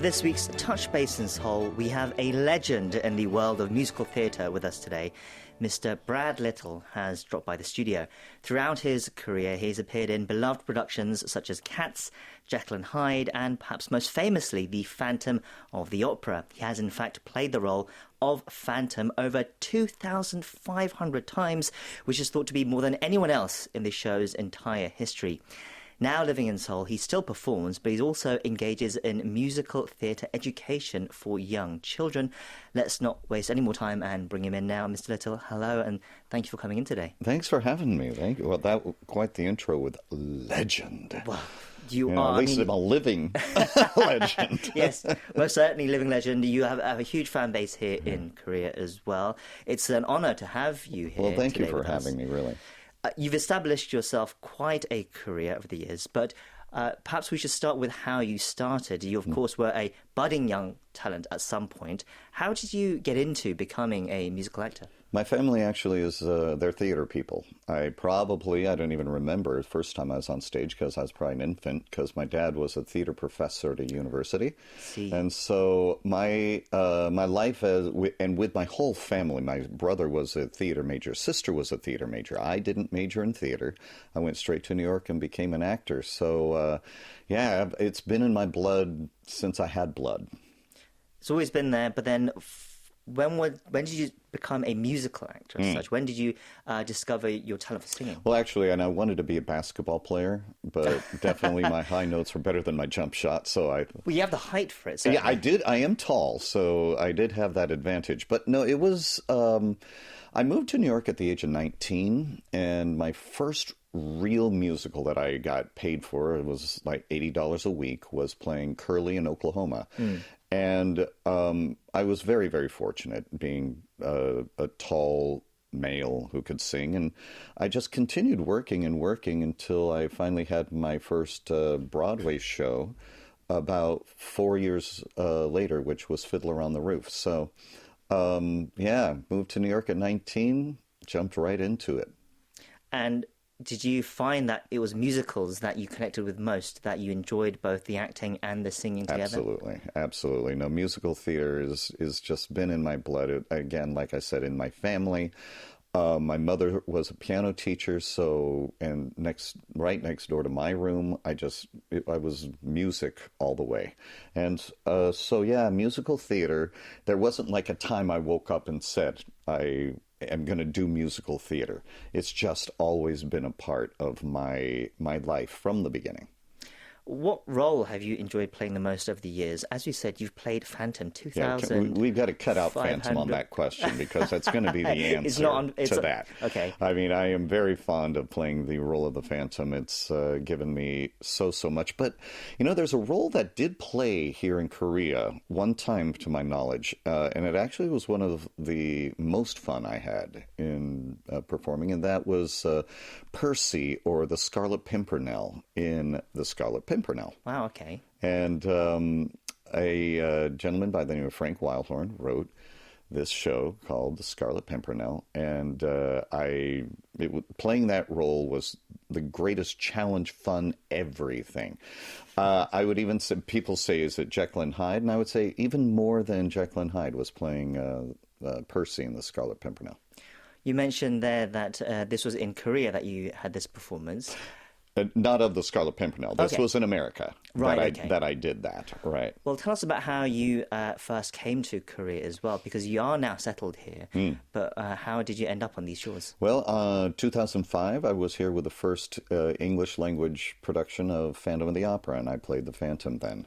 this week's Touch Base in Seoul, we have a legend in the world of musical theatre with us today. Mr. Brad Little has dropped by the studio. Throughout his career, he's appeared in beloved productions such as Cats, Jekyll and Hyde, and perhaps most famously, the Phantom of the Opera. He has in fact played the role of Phantom over 2,500 times, which is thought to be more than anyone else in the show's entire history. Now living in Seoul, he still performs, but he also engages in musical theatre education for young children. Let's not waste any more time and bring him in now. Mr. Little, hello, and thank you for coming in today. Thanks for having me. Thank you. Well, that was quite the intro with legend. Well, you are. At least I'm a living legend. Yes, most certainly living legend. You have a huge fan base here in Korea as well. It's an honour to have you here. Well, thank you today for having me, really. You've established yourself quite a career over the years, but perhaps we should start with how you started. You, of course, were a budding young talent at some point. How did you get into becoming a musical actor? My family actually is, they're theater people. I don't even remember the first time I was on stage because I was probably an infant because my dad was a theater professor at a university. See. And so my life, and with my whole family, my brother was a theater major, sister was a theater major. I didn't major in theater. I went straight to New York and became an actor. So, yeah, it's been in my blood since I had blood. It's always been there, but then when did you become a musical actor as such? When did you discover your talent for singing? Well, actually, and I wanted to be a basketball player, but definitely my high notes were better than my jump shot, so I... Well, you have the height for it, certainly. Yeah, I did. I am tall, so I did have that advantage. But no, it was... I moved to New York at the age of 19, and my first real musical that I got paid for, it was like $80 a week, was playing Curly in Oklahoma. And I was very, very fortunate being a tall male who could sing. And I just continued working and working until I finally had my first Broadway show about 4 years later, which was Fiddler on the Roof. So, yeah, moved to New York at 19, jumped right into it. And did you find that it was musicals that you connected with most, that you enjoyed both the acting and the singing together? Absolutely, absolutely. No, musical theater is just been in my blood. Again, like I said, in my family. My mother was a piano teacher, and right next door to my room, I was music all the way. And so, yeah, musical theater, there wasn't like a time I woke up and said, I am going to do musical theater. It's just always been a part of my life from the beginning. What role have you enjoyed playing the most over the years? As you said, you've played Phantom 2000. We've got to cut out Phantom on that question because that's going to be the answer to that. Okay. I mean, I am very fond of playing the role of the Phantom. It's given me so much. But, there's a role that did play here in Korea one time, to my knowledge, and it actually was one of the most fun I had in performing, and that was Percy, or the Scarlet Pimpernel, in The Scarlet Pimpernel. Wow, okay. And a gentleman by the name of Frank Wildhorn wrote this show called The Scarlet Pimpernel, and playing that role was the greatest challenge, fun, everything. I would even say, people say, is it Jekyll and Hyde? And I would say even more than Jekyll and Hyde was playing Percy in The Scarlet Pimpernel. You mentioned there that this was in Korea that you had this performance. Not of the Scarlet Pimpernel. This was in America that I did that. Right. Well, tell us about how you first came to Korea as well, because you are now settled here. But how did you end up on these shores? Well, 2005, I was here with the first English language production of Phantom of the Opera, and I played the Phantom then.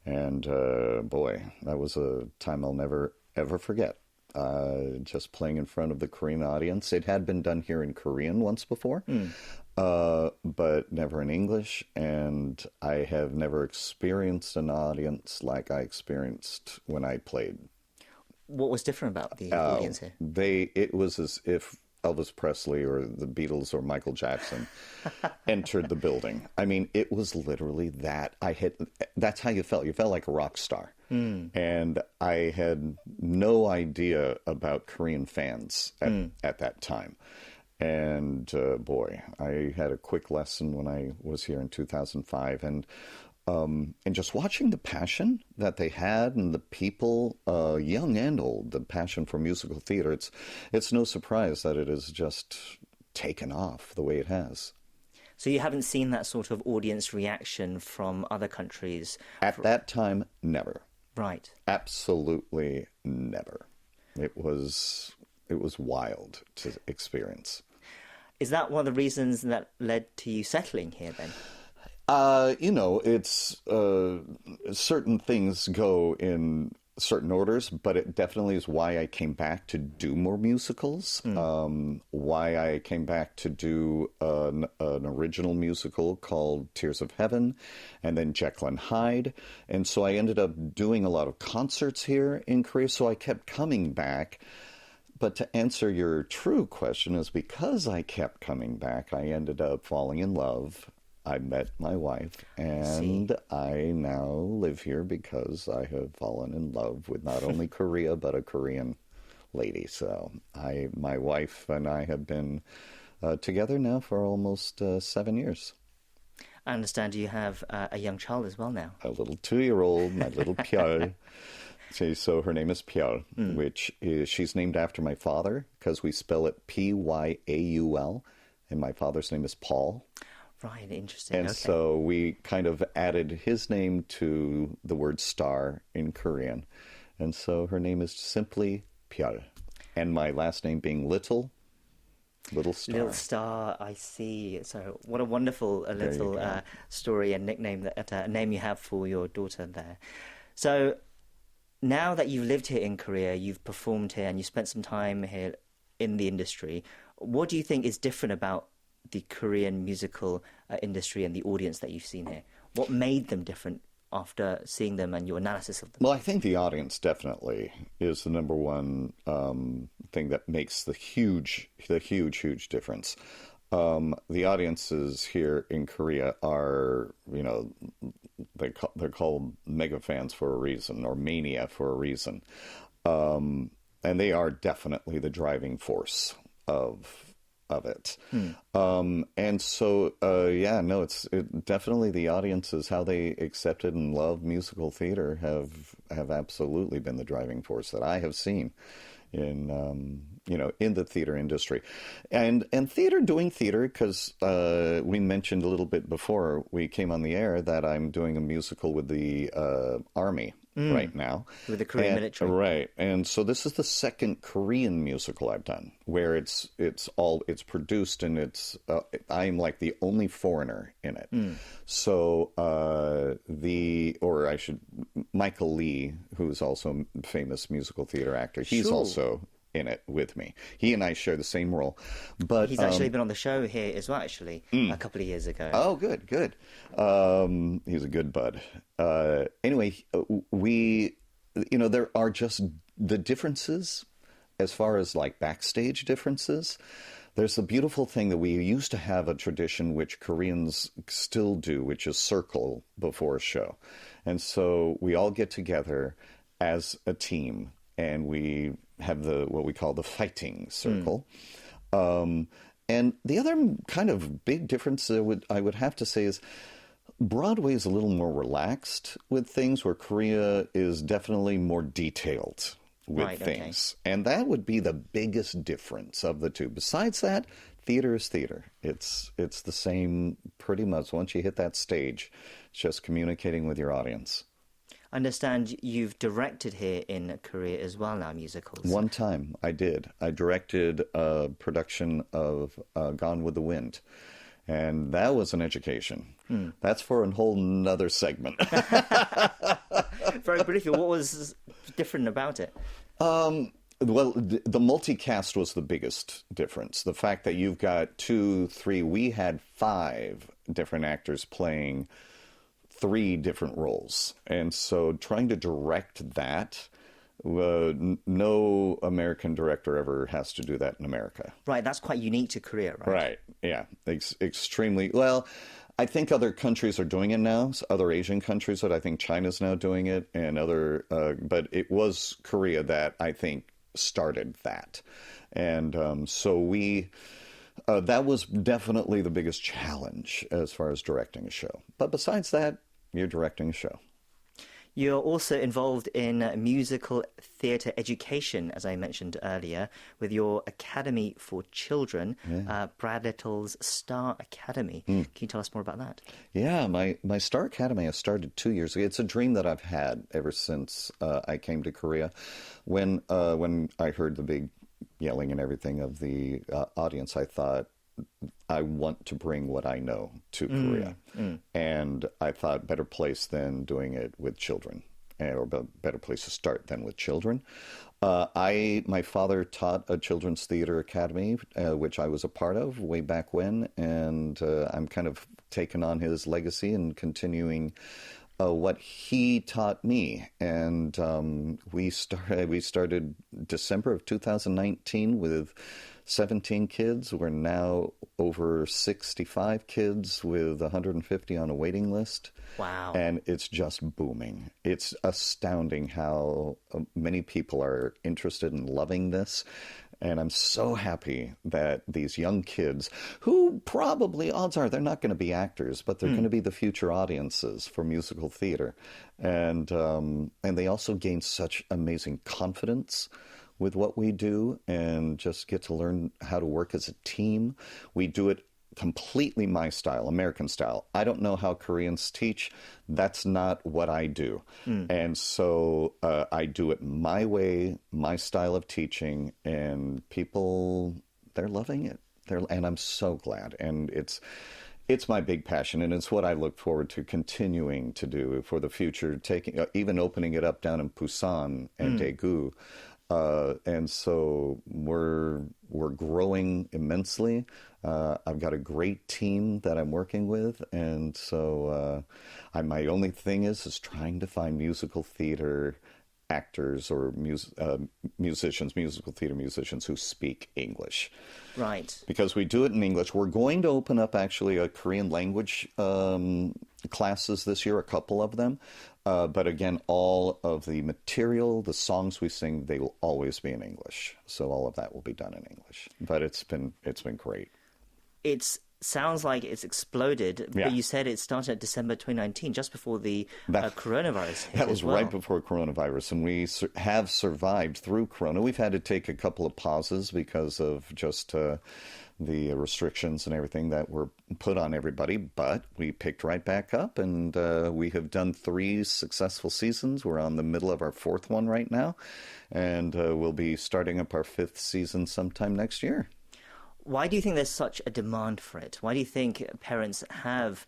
And boy, that was a time I'll never, ever forget. Just playing in front of the Korean audience. It had been done here in Korean once before. But never in English, and I have never experienced an audience like I experienced when I played. What was different about the audience here? It was as if Elvis Presley or the Beatles or Michael Jackson entered the building. I mean, it was literally that. That's how you felt. You felt like a rock star. And I had no idea about Korean fans at that time. And boy, I had a quick lesson when I was here in 2005. And And just watching the passion that they had and the people, young and old, the passion for musical theater, it's no surprise that it has just taken off the way it has. So you haven't seen that sort of audience reaction from other countries? At that time, never. Right. Absolutely never. It was wild to experience. Is that one of the reasons that led to you settling here then? It's certain things go in certain orders, but it definitely is why I came back to do more musicals. Why I came back to do an original musical called Tears of Heaven, and then Jekyll and Hyde. And so I ended up doing a lot of concerts here in Korea, so I kept coming back. But to answer your true question, is because I kept coming back, I ended up falling in love. I met my wife, and I now live here because I have fallen in love with not only Korea, but a Korean lady. So my wife and I have been together now for almost 7 years. I understand you have a young child as well now. A little 2-year-old, my little Pyeol. So her name is Pyeol, which is, she's named after my father because we spell it Pyaul, and my father's name is Paul. Right, interesting. And so we kind of added his name to the word star in Korean. And so her name is simply Pyeol. And my last name being Little Star. Little Star, I see. So what a wonderful little story and nickname, that name you have for your daughter there. So now that you've lived here in Korea, you've performed here and you spent some time here in the industry, what do you think is different about the Korean musical industry and the audience that you've seen here? What made them different after seeing them and your analysis of them? Well, I think the audience definitely is the number one thing that makes the huge difference. The audiences here in Korea are, they're called mega fans for a reason, or mania for a reason. And they are definitely the driving force of it. And so, it's definitely the audiences, how they accepted and love musical theater have absolutely been the driving force that I have seen in the theater industry. And doing theater, because we mentioned a little bit before we came on the air that I'm doing a musical with the Army right now. With the Korean military. Right. And so this is the second Korean musical I've done where it's produced and I'm like the only foreigner in it. So Michael Lee, who's also a famous musical theater actor, he's also in it with me. He and I share the same role. But he's actually been on the show here as well, actually, a couple of years ago. Oh, good. He's a good bud. Anyway, there are just the differences as far as like backstage differences. There's the beautiful thing that we used to have a tradition which Koreans still do, which is circle before a show. And so we all get together as a team and we have what we call the fighting circle. And the other kind of big difference I would have to say is Broadway is a little more relaxed with things, where Korea is definitely more detailed with things. Okay. And that would be the biggest difference of the two. Besides that, theater is theater. It's the same pretty much. Once you hit that stage, it's just communicating with your audience. I understand you've directed here in Korea as well now, musicals. One time I did. I directed a production of Gone with the Wind. And that was an education. That's for a whole nother segment. Very briefly, what was different about it? Well, the multicast was the biggest difference. The fact that you've got 2, 3, we had 5 different actors playing 3 different roles. And so trying to direct that, no American director ever has to do that in America. Right, that's quite unique to Korea, right? Right, yeah. Extremely. Well, I think other countries are doing it now, other Asian countries, but I think China's now doing it, and but it was Korea that I think started that. And so that was definitely the biggest challenge as far as directing a show. But besides that, you're directing a show. You're also involved in musical theatre education, as I mentioned earlier, with your Academy for Children, Brad Little's Star Academy. Can you tell us more about that? Yeah, my Star Academy I started 2 years ago. It's a dream that I've had ever since I came to Korea. When I heard the big yelling and everything of the audience, I thought, I want to bring what I know to Korea. And I thought better place than doing it with children, or better place to start than with children. My father taught a children's theater academy, which I was a part of way back when, and I'm kind of taking on his legacy and continuing what he taught me. And we started December of 2019 with 17 kids. We're now over 65 kids with 150 on a waiting list. Wow. And it's just booming. It's astounding how many people are interested in loving this. And I'm so happy that these young kids, who probably, odds are, they're not going to be actors, but they're going to be the future audiences for musical theater. And they also gain such amazing confidence with what we do and just get to learn how to work as a team. We do it completely my style, American style. I don't know how Koreans teach. That's not what I do. And so I do it my way, my style of teaching, and people, they're loving it. And I'm so glad. And it's my big passion, and it's what I look forward to continuing to do for the future, even opening it up down in Busan and Daegu. And so we're growing immensely. I've got a great team that I'm working with, and so my only thing is trying to find musical theater actors or musicians, musical theater musicians who speak English. Right. Because we do it in English. We're going to open up actually a Korean language classes this year, a couple of them. But again, all of the material, the songs we sing, they will always be in English. So all of that will be done in English. But it's been great. It sounds like it's exploded, Yeah. but you said it started in December 2019, just before the coronavirus hit. That was as well. right before coronavirus, and we have survived through Corona. We've had to take a couple of pauses because of just the restrictions and everything that were put on everybody, but we picked right back up, and we have done 3 successful seasons. We're on the middle of our 4th one right now, and we'll be starting up our 5th season sometime next year. Why do you think there's such a demand for it? Why do you think parents have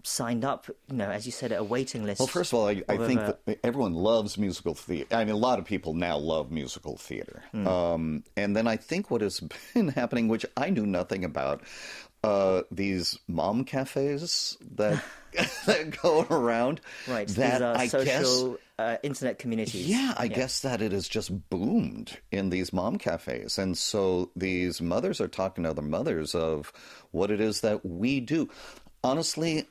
signed up, as you said, a waiting list? Well, first of all, I think that everyone loves musical theater. I mean, a lot of people now love musical theater. And then I think what has been happening, which I knew nothing about, these mom cafes that that go around. Right, that these are I social internet communities. Yeah, I guess that it has just boomed in these mom cafes. And so these mothers are talking to other mothers of what it is that we do. Honestly,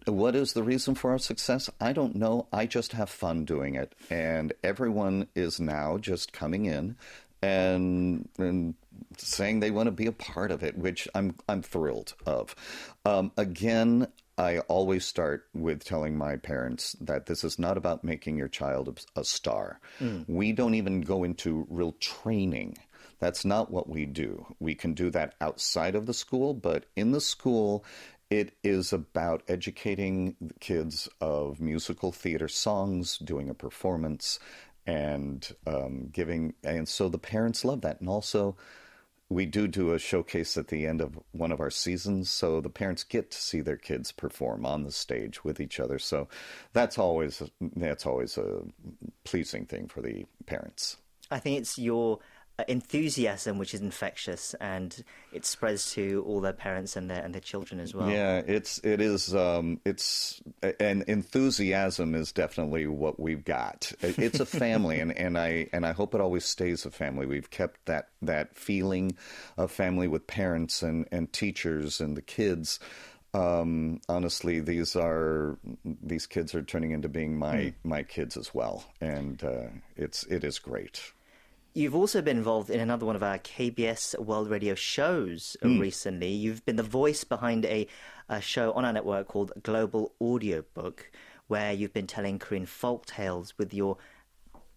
what is the reason for our success? I don't know. I just have fun doing it. And everyone is now just coming in and saying they want to be a part of it, which I'm thrilled of. Again, I always start with telling my parents that this is not about making your child a star. We don't even go into real training. That's not what we do. We can do that outside of the school, but in the school, it is about educating the kids of musical theater songs, doing a performance, and and so the parents love that. And also, we do a showcase at the end of one of our seasons, so the parents get to see their kids perform on the stage with each other. So that's always a pleasing thing for the parents. I think it's your enthusiasm which is infectious, and it spreads to all their parents and their children as well. Yeah, it is. And enthusiasm is definitely what we've got. It's a family, and I hope it always stays a family. We've kept that feeling of family with parents and teachers and the kids. Honestly, these kids are turning into being my kids as well, and it is great. You've also been involved in another one of our KBS World Radio shows recently. You've been the voice behind a show on our network called Global Audiobook, where you've been telling Korean folk tales with your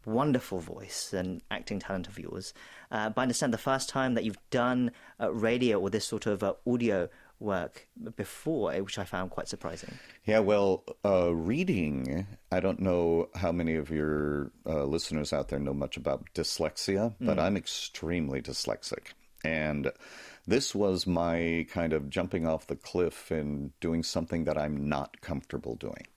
wonderful voice and acting talent of yours. But I understand the first time that you've done radio or this sort of audio work before, which I found quite surprising. Yeah, well, reading, I don't know how many of your listeners out there know much about dyslexia, but I'm extremely dyslexic. And this was my kind of jumping off the cliff and doing something that I'm not comfortable doing,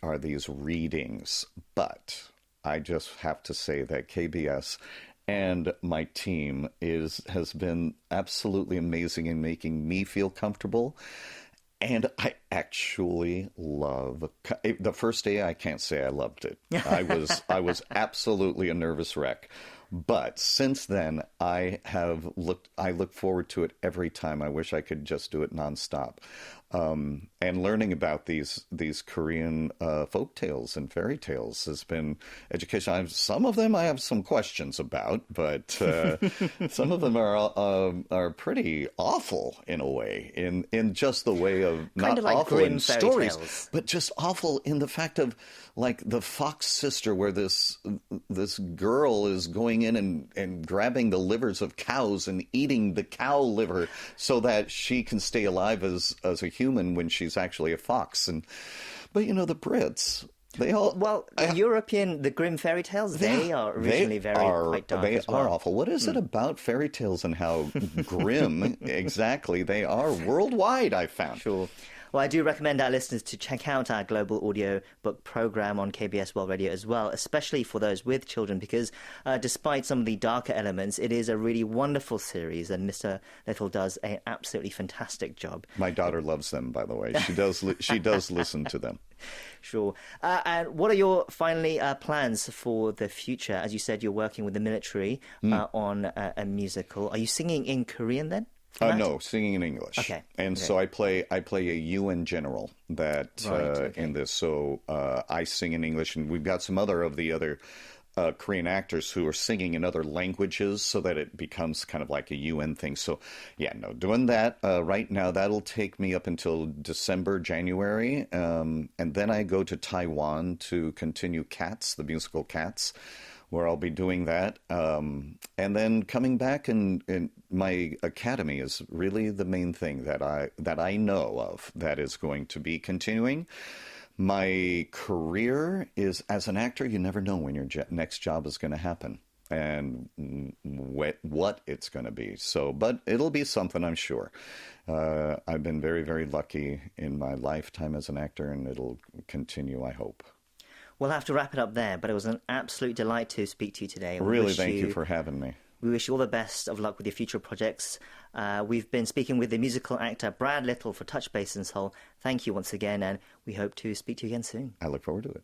are these readings. But I just have to say that KBS and my team has been absolutely amazing in making me feel comfortable. And I actually love the first day. I can't say I loved it. I was absolutely a nervous wreck. But since then, I look forward to it every time. I wish I could just do it nonstop. And learning about these Korean folk tales and fairy tales has been education. Some of them I have some questions about, but some of them are pretty awful in a way, in just the way of kind not of like awful grim in fairy stories, tales. but just awful in the fact of like the Fox sister, where this girl is going in and grabbing the livers of cows and eating the cow liver so that she can stay alive as a human when she's actually a fox. But you know, the Brits, they all the grim fairy tales, they are originally quite dark as well. They are awful. What is it about fairy tales and how grim exactly they are worldwide, I found? Sure. Well, I do recommend our listeners to check out our Global Audio Book program on KBS World Radio as well, especially for those with children, because despite some of the darker elements, it is a really wonderful series, and Mr. Little does an absolutely fantastic job. My daughter loves them, by the way. She does listen to them. Sure. And what are your, finally, plans for the future? As you said, you're working with the military on a musical. Are you singing in Korean then? No, singing in English. Okay. And so I play a UN general in this. So I sing in English, and we've got some other Korean actors who are singing in other languages, so that it becomes kind of like a UN thing. So yeah, no, doing that right now, that'll take me up until December, January. And then I go to Taiwan to continue Cats, the musical Cats, where I'll be doing that. And then coming back, and my academy is really the main thing that I know of that is going to be continuing. My career is, as an actor, you never know when your next job is going to happen and what it's going to be. So, but it'll be something, I'm sure. I've been very, very lucky in my lifetime as an actor, and it'll continue, I hope. We'll have to wrap it up there, but it was an absolute delight to speak to you today. Really, thank you for having me. We wish you all the best of luck with your future projects. We've been speaking with the musical actor Brad Little for Touch Base in Seoul. Thank you once again, and we hope to speak to you again soon. I look forward to it.